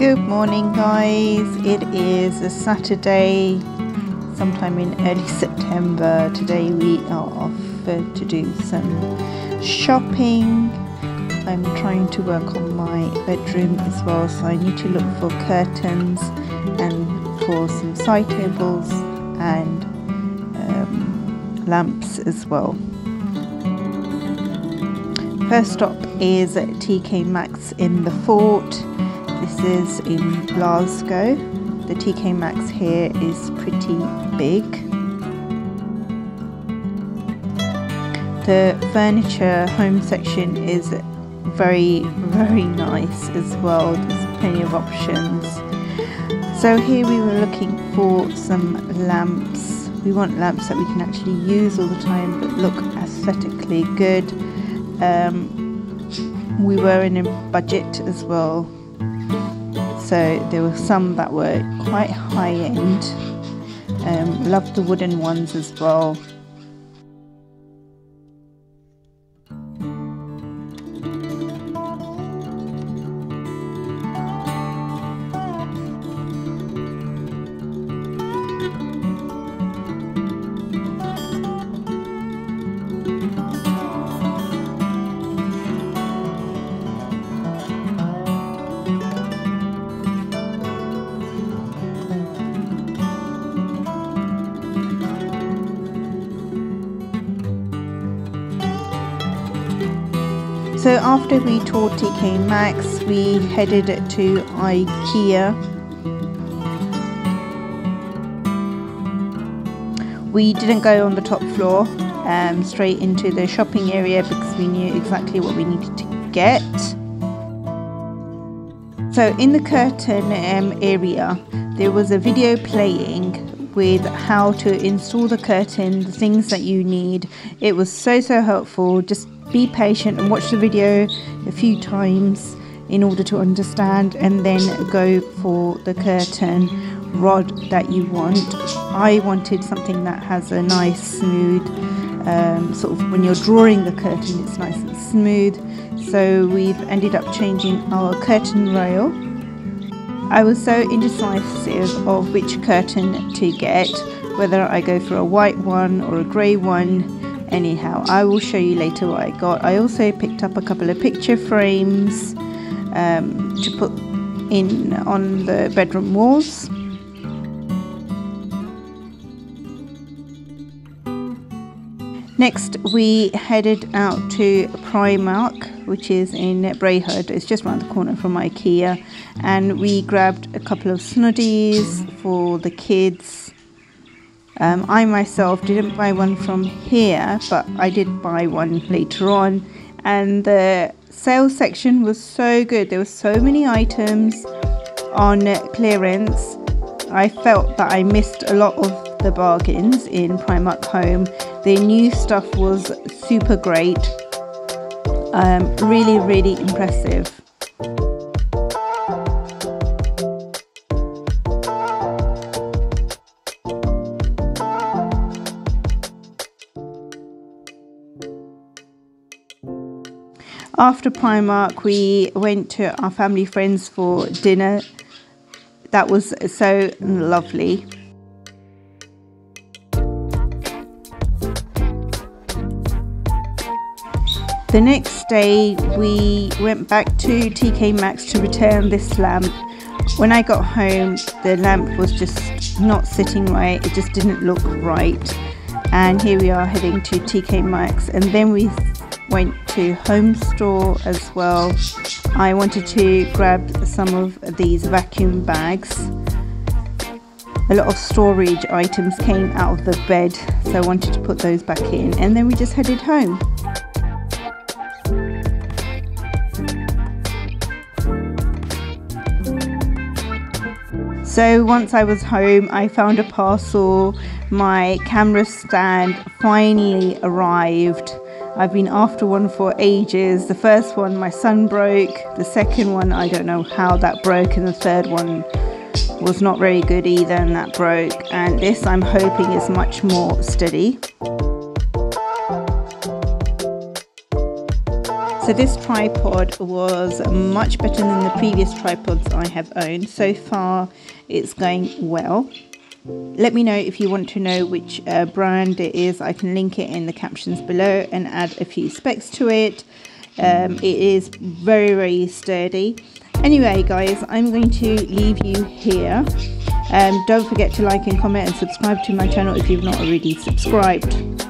Good morning guys, it is a Saturday sometime in early September. Today we are off to do some shopping. I'm trying to work on my bedroom as well, so I need to look for curtains and for some side tables and lamps as well. First stop is tkmaxx in the Fort. This is in Glasgow. The tkmaxx here is pretty big. The furniture home section is very nice as well. There's plenty of options. So here we were looking for some lamps. We want lamps that we can actually use all the time but look aesthetically good. We were in a budget as well, so there were some that were quite high end. Loved the wooden ones as well. So after we toured tkmaxx, we headed to IKEA. We didn't go on the top floor, straight into the shopping area because we knew exactly what we needed to get. So in the curtain area, there was a video playing with how to install the curtain, the things that you need. It was so helpful. Just be patient and watch the video a few times in order to understand, and then go for the curtain rod that you want. I wanted something that has a nice smooth sort of, when you're drawing the curtain, it's nice and smooth. So we've ended up changing our curtain rail. I was so indecisive of which curtain to get, whether I go for a white one or a grey one. Anyhow, I will show you later what I got. I also picked up a couple of picture frames to put in on the bedroom walls. Next we headed out to Primark, which is in Brayhood. It's just around the corner from IKEA, and we grabbed a couple of snuddies for the kids. I myself didn't buy one from here, but I did buy one later on, and the sales section was so good. There were so many items on clearance. I felt that I missed a lot of the bargains in Primark Home. The new stuff was super great. Really impressive. After Primark, we went to our family friends for dinner. That was so lovely. The next day we went back to tkmaxx to return this lamp. When I got home, the lamp was just not sitting right. It just didn't look right. And here we are heading to tkmaxx, and then we went to Home Store as well. I wanted to grab some of these vacuum bags. A lot of storage items came out of the bed, so I wanted to put those back in, and then we just headed home. So once I was home, I found a parcel. My camera stand finally arrived. I've been after one for ages. The first one my son broke. The second one, I don't know how that broke. And the third one was not very good either, and that broke. And this, I'm hoping, is much more steady. So this tripod was much better than the previous tripods I have owned. So far it's going well. Let me know if you want to know which brand it is. I can link it in the captions below and add a few specs to it. It is very, very sturdy. Anyway guys, I'm going to leave you here. Don't forget to like and comment and subscribe to my channel if you've not already subscribed.